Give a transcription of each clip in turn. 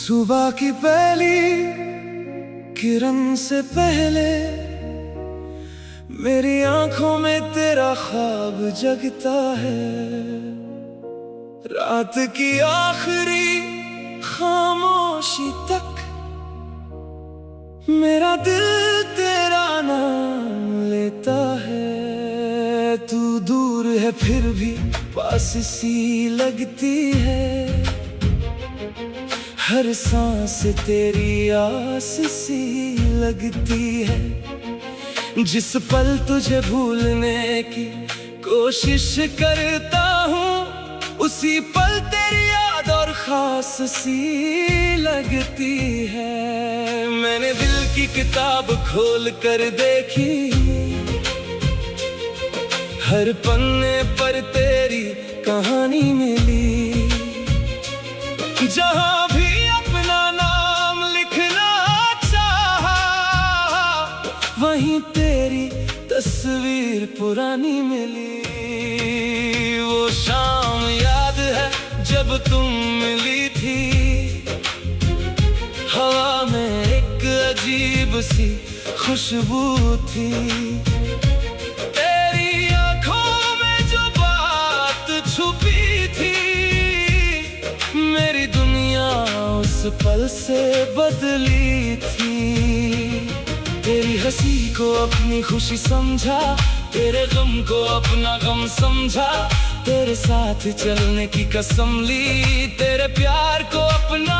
सुबह की पहली किरण से पहले मेरी आंखों में तेरा ख्वाब जगता है। रात की आखिरी खामोशी तक मेरा दिल तेरा नाम लेता है। तू दूर है फिर भी पास सी लगती है। हर सांस तेरी आस सी लगती है। जिस पल तुझे भूलने की कोशिश करता हूँ उसी पल तेरी याद और खास सी लगती है। मैंने दिल की किताब खोल कर देखी, हर पन्ने पर तेरी कहानी मिली। जहाँ भी अपना नाम लिखना चाहा वहीं तेरी तस्वीर पुरानी मिली। वो शाम याद है जब तुम मिली थी। हवा में एक अजीब सी खुशबू थी। तेरी आंखों में जो बात छुपी थी मेरी दुनिया उस पल से बदली थी। तेरी हंसी को अपनी खुशी समझा, तेरे गम को अपना गम समझा। तेरे साथ चलने की कसम ली, तेरे प्यार को अपना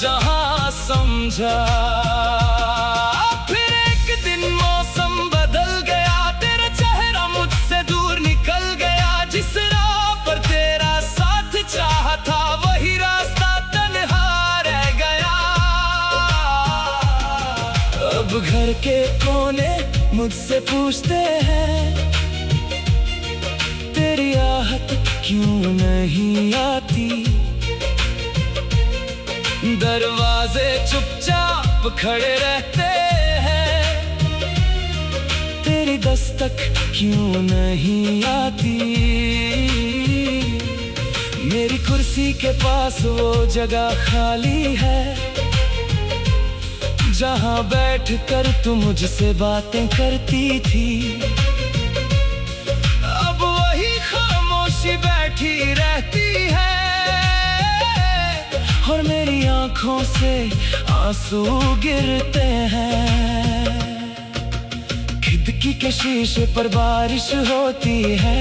जहां समझा। फिर एक दिन मौसम बदल गया, तेरा चेहरा मुझसे दूर निकल गया। जिस राह पर तेरा साथ चाहा था वही रास्ता तन्हा रह गया। अब घर के कोने मुझसे पूछते हैं तेरी आहट क्यों नहीं आती। दरवाजे चुपचाप खड़े रहते हैं, तेरी दस्तक क्यों नहीं आती। मेरी कुर्सी के पास वो जगह खाली है जहाँ बैठ कर तू मुझसे बातें करती थी। अब वही खामोशी बैठी रहती है और मेरी आंखों से आंसू गिरते हैं। खिड़की के शीशे पर बारिश होती है,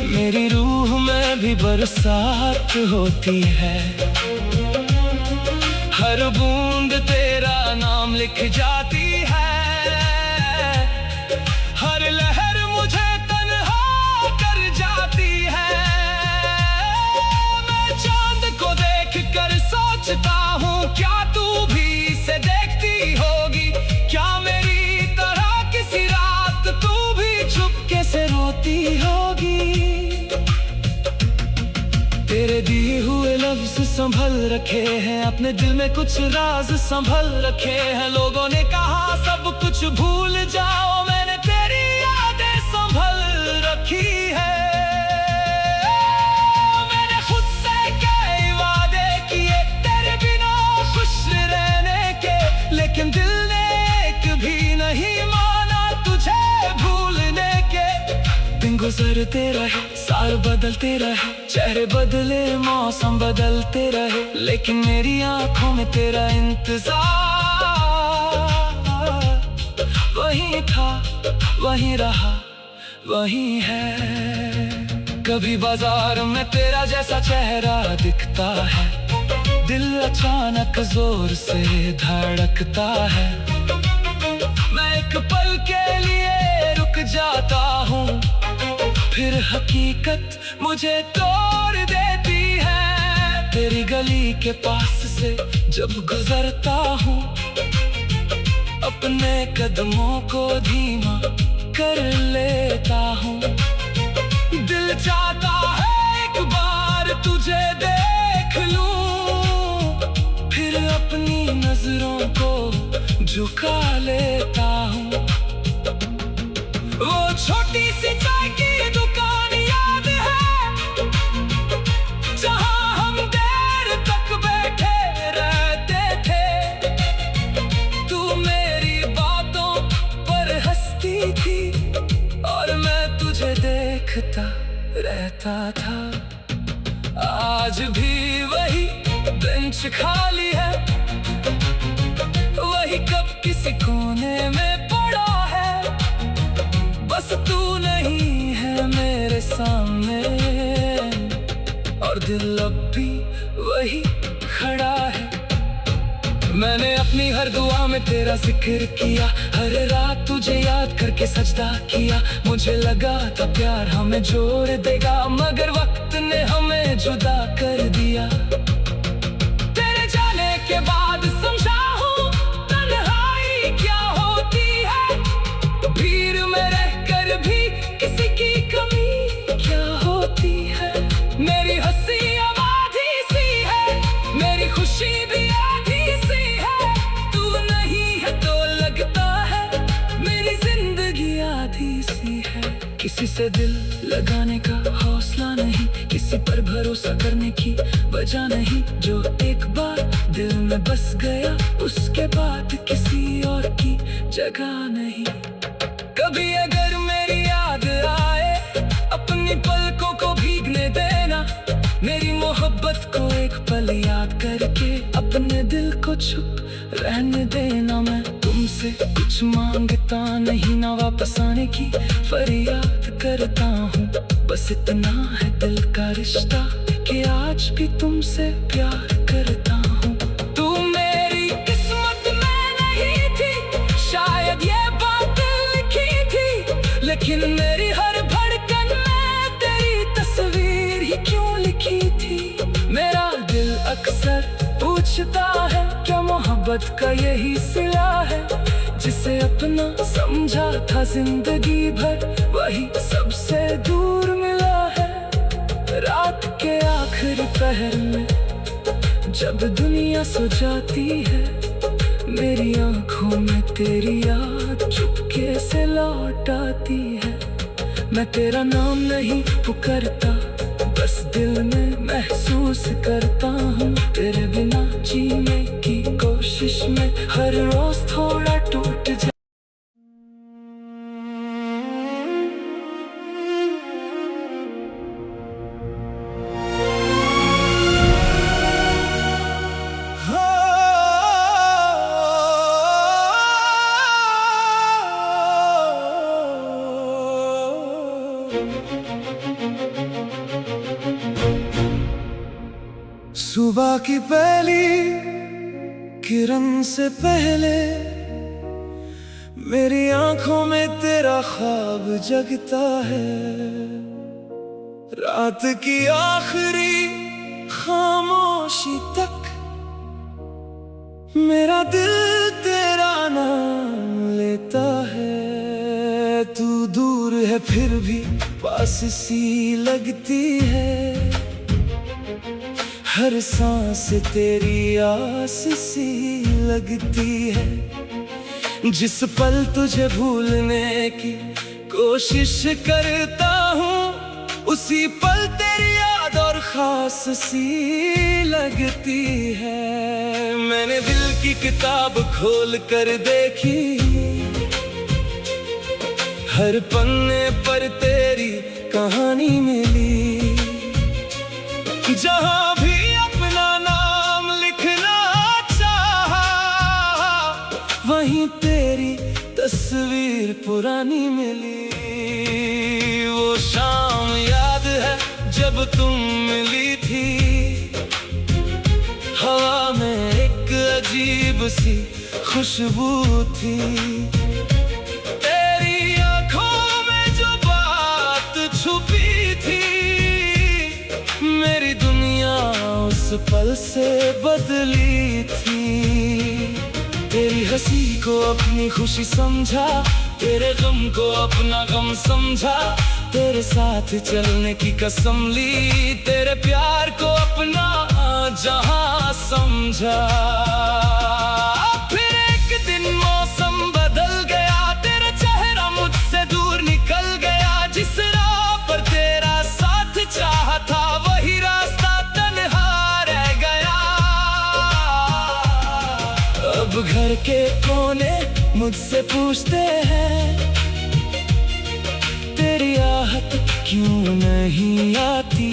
मेरी रूह में भी बरसात होती है। हर बूंद तेरा नाम लिख जाती है, हर लहर मुझे तन्हा कर जाती है। मैं चांद को देख कर सोचता हूँ क्या तू भी इसे देखती होगी। क्या मेरी तरह किसी रात तू भी चुपके से रोती होगी। तेरे दिए हुए लफ्ज संभल रखे हैं, अपने दिल में कुछ राज संभल रखे हैं। लोगों ने कहा सब कुछ भूल जाओ, मैंने तेरी यादें संभल रखी है। मैंने खुद से कई वादे किए तेरे बिना खुश रहने के, लेकिन दिल ने एक भी नहीं माना तुझे भूलने के। दिन गुजरते रहे, साल बदलते रहे, चेहरे बदले, मौसम बदलते रहे, लेकिन मेरी आंखों में तेरा इंतजार वही था, वही रहा, वही है। कभी बाजार में तेरा जैसा चेहरा दिखता है, दिल अचानक जोर से धड़कता है। मैं एक पल के लिए रुक जाता हूँ, फिर हकीकत मुझे तोड़ देती है। तेरी गली के पास से जब गुजरता हूँ अपने कदमों को धीमा कर लेता हूँ। दिल चाहता है एक बार तुझे देख लूं, फिर अपनी नजरों को झुका लेता हूँ। वो छोटी सी चाय की दुकान याद है जहाँ हम देर तक देखता रहता था। आज भी वही बेंच खाली है, वही कप किसी कोने में पड़ा है। बस तू नहीं है मेरे सामने, और दिल अब भी वही खड़ा है। मैंने अपनी हर दुआ में तेरा जिक्र किया, हर रात तुझे याद करके सजदा किया। मुझे लगा था प्यार हमें जोड़ देगा, मगर वक्त ने हमें जुदा कर दिया। तेरे जाने के बाद समझा हूँ तन्हाई क्या होती है, भीड़ में रहकर भी किसी की कमी क्या होती है। मेरी हंसी अब आधी सी है, मेरी खुशी भी आधी सी है। तू नहीं है तो लगता है मेरी जिंदगी आधी सी है। किसी से दिल लगाने का हौसला नहीं, किसी पर भरोसा करने की वजह नहीं। जो एक बार दिल में बस गया उसके बाद किसी और की जगह नहीं। कभी अगर मेरी याद आए अपनी पलकों को भीगने देना, मेरी मोहब्बत को एक पल याद करके अपने दिल को चुप रहने देना। मैं तुमसे कुछ मांगता नहीं, ना वापस आने की फरियाद करता हूँ। बस इतना है दिल का रिश्ता कि आज भी तुमसे प्यार करता हूँ। तू मेरी किस्मत में नहीं थी, शायद ये बात लिखी थी, लेकिन मेरी हर धड़कन में तेरी तस्वीर ही क्यों लिखी थी। मेरा दिल अक्सर पूछता है क्या मोहब्बत का यही सिला है, जिसे अपना समझा था जिंदगी भर वही सबसे दूर मिला है। रात के आखिरी पहर में जब दुनिया सो जाती है, मेरी आंखों में तेरी याद चुपके से लौट आती है। मैं तेरा नाम नहीं पुकारता, बस दिल में महसूस करता हूँ। तेरे बिना जीने की कोशिश में हर रोज थोड़ा टूट जा। सुबह की पहली किरण से पहले मेरी आंखों में तेरा ख्वाब जगता है। रात की आखिरी खामोशी तक मेरा दिल तेरा नाम लेता है। तू दूर है फिर भी पास सी लगती है, हर सांस तेरी आस सी लगती है। जिस पल तुझे भूलने की कोशिश करता हूँ, उसी पल तेरी याद और खास सी लगती है। मैंने दिल की किताब खोल कर देखी, हर पन्ने पर तेरी कहानी मिली। जहाँ भी अपना नाम लिखना चाहा, वहीं तेरी तस्वीर पुरानी मिली। वो शाम याद है जब तुम मिली थी, हवा में एक अजीब सी खुशबू थी। तेरी आंखों में जो बात छुपी थी, मेरी दुनिया उस पल से बदली थी। तेरी हंसी को अपनी खुशी समझा, तेरे गम को अपना गम समझा। तेरे साथ चलने की कसम ली, तेरे प्यार को अपना जहां समझा। फिर एक दिन मौसम बदल गया, तेरा चेहरा मुझसे दूर निकल गया। जिस राह पर तेरा साथ चाहा था, वही रास्ता तन्हा रह गया। अब घर के कोने मुझसे पूछते हैं तेरी आहट क्यों नहीं आती,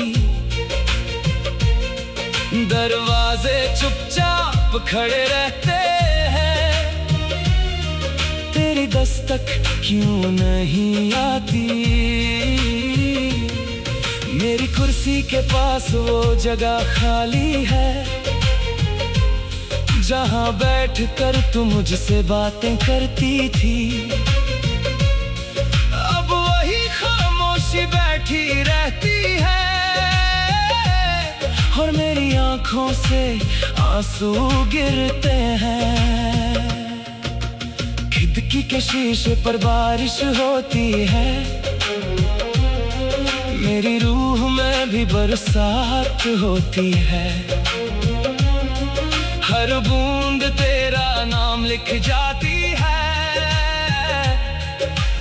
दरवाजे चुपचाप खड़े रहते हैं, तेरी दस्तक क्यों नहीं आती। मेरी कुर्सी के पास वो जगह खाली है, जहां बैठ कर तू मुझसे बातें करती थी। अब वही खामोशी बैठी रहती है, और मेरी आंखों से आंसू गिरते हैं। खिड़की के शीशे पर बारिश होती है, मेरी रूह में भी बरसात होती है। हर बूंद तेरा नाम लिख जाती है,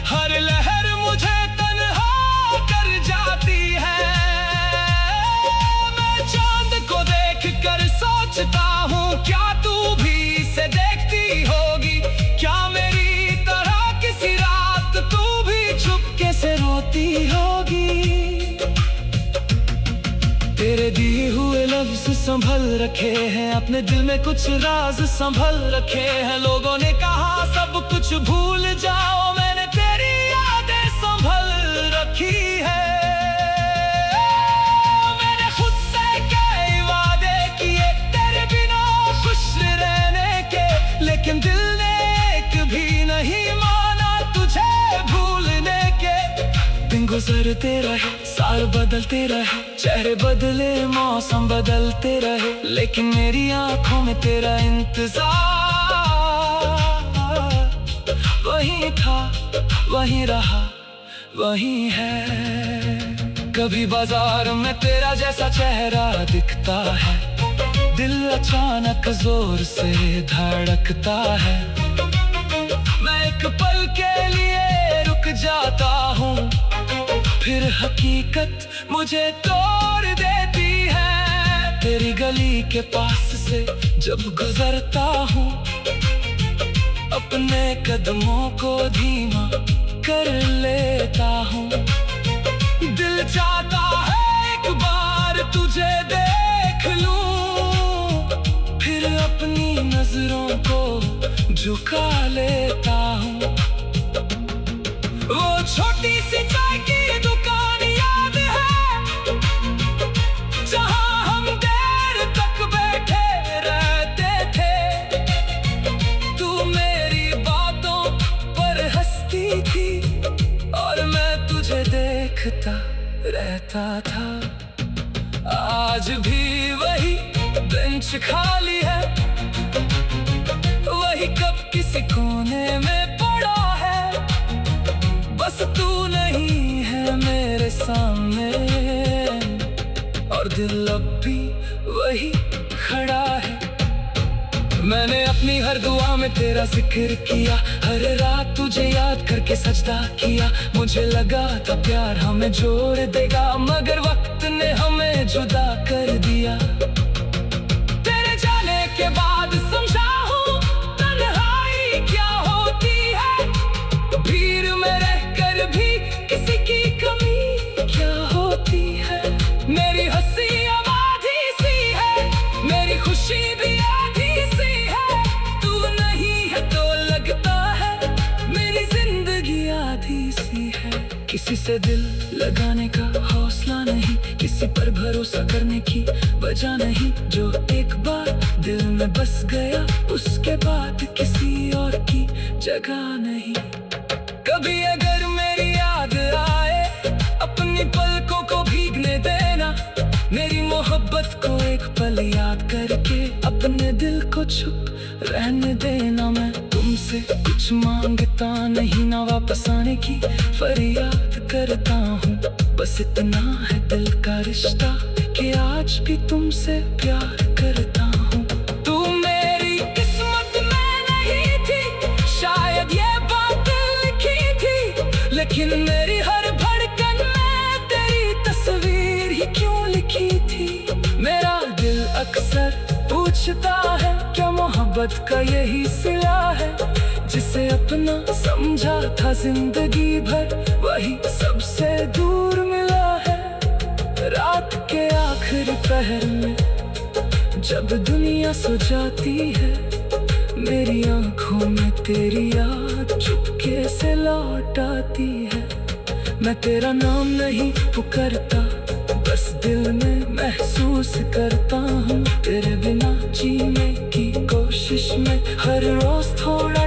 हर लहर मुझे तन्हा कर जाती है। मैं चांद को देख कर सोचता हूँ, क्या तू भी इसे देखती होगी, क्या मेरी तरह किसी रात तू भी चुपके से रोती होगी। तेरे दिए हुए लफ्ज संभल रखे हैं, अपने दिल में कुछ राज संभल रखे हैं। लोगों ने कहा सब कुछ भूल जाओ, मैंने तेरी यादें संभल रखी है। मैंने खुद से कई वादे किए तेरे बिना खुश रहने के, लेकिन दिल ने एक भी नहीं माना तुझे भूलने के। दिन गुजरते रहे, साल बदलते रहे, चेहरे बदले, मौसम बदलते रहे, लेकिन मेरी आंखों में तेरा इंतजार वही था, वही रहा, वही है। कभी बाजार में तेरा जैसा चेहरा दिखता है, दिल अचानक जोर से धड़कता है। मैं एक पल के लिए रुक जाता हूँ, फिर हकीकत मुझे तोड़ देती है। तेरी गली के पास से जब गुजरता हूँ, अपने कदमों को धीमा कर लेता हूँ। दिल चाहता है एक बार तुझे देख लूं, फिर अपनी नजरों को झुका लेता हूँ। वो छोटी सी चाय की दुकान याद है, जहां हम देर तक बैठे रहते थे। तू मेरी बातों पर हंसती थी, और मैं तुझे देखता रहता था। आज भी वही बेंच खाली है, वही कप किसी कोने में पड़ा है। बस तू नहीं है मेरे सामने, और दिल अब भी वही खड़ा है। मैंने अपनी हर दुआ में तेरा जिक्र किया, हर रात तुझे याद करके सजदा किया। मुझे लगा था प्यार हमें जोड़ देगा, मगर वक्त ने हमें जुदा कर दिया। तेरे जाने के बाद समझा हूँ तन्हाई क्या होती है, भीड़ में रहकर भी किसी की कमी क्या होती है। मेरी हंसी अब आधी सी है, मेरी खुशी भी आधी सी है। तू नहीं है तो लगता है मेरी जिंदगी आधी सी है। किसी से दिल लगाने का हौसला नहीं, किसी पर भरोसा करने की वजह नहीं। जो एक बार दिल में बस गया, उसके बाद किसी और की जगह नहीं। कभी अगर मेरी याद आए, अपनी पलकों को भीगने देना। मेरी मोहब्बत को एक पल याद करके अपने दिल को चुप रहने देना। मैं तुमसे कुछ मांगता नहीं, ना वापस आने की फरियाद करता हूँ। बस इतना है दिल का रिश्ता कि आज भी तुमसे प्यार करता हूँ। तू मेरी किस्मत में नहीं थी, शायद ये बात लिखी थी, लेकिन मेरी हर धड़कन में तेरी तस्वीर ही क्यों लिखी थी। मेरा दिल अक्सर पूछता है, क्या मोहब्बत का यही सिला है, जिसे अपना समझा था जिंदगी भर, वही सबसे दूर मिला है। रात के आखिरी पहर में जब दुनिया सो जाती है, मेरी आंखों में तेरी याद चुपके से लौट आती है। मैं तेरा नाम नहीं पुकारता, बस दिल में महसूस करता हूँ। तेरे बिना जीने की कोशिश में हर रोज थोड़ा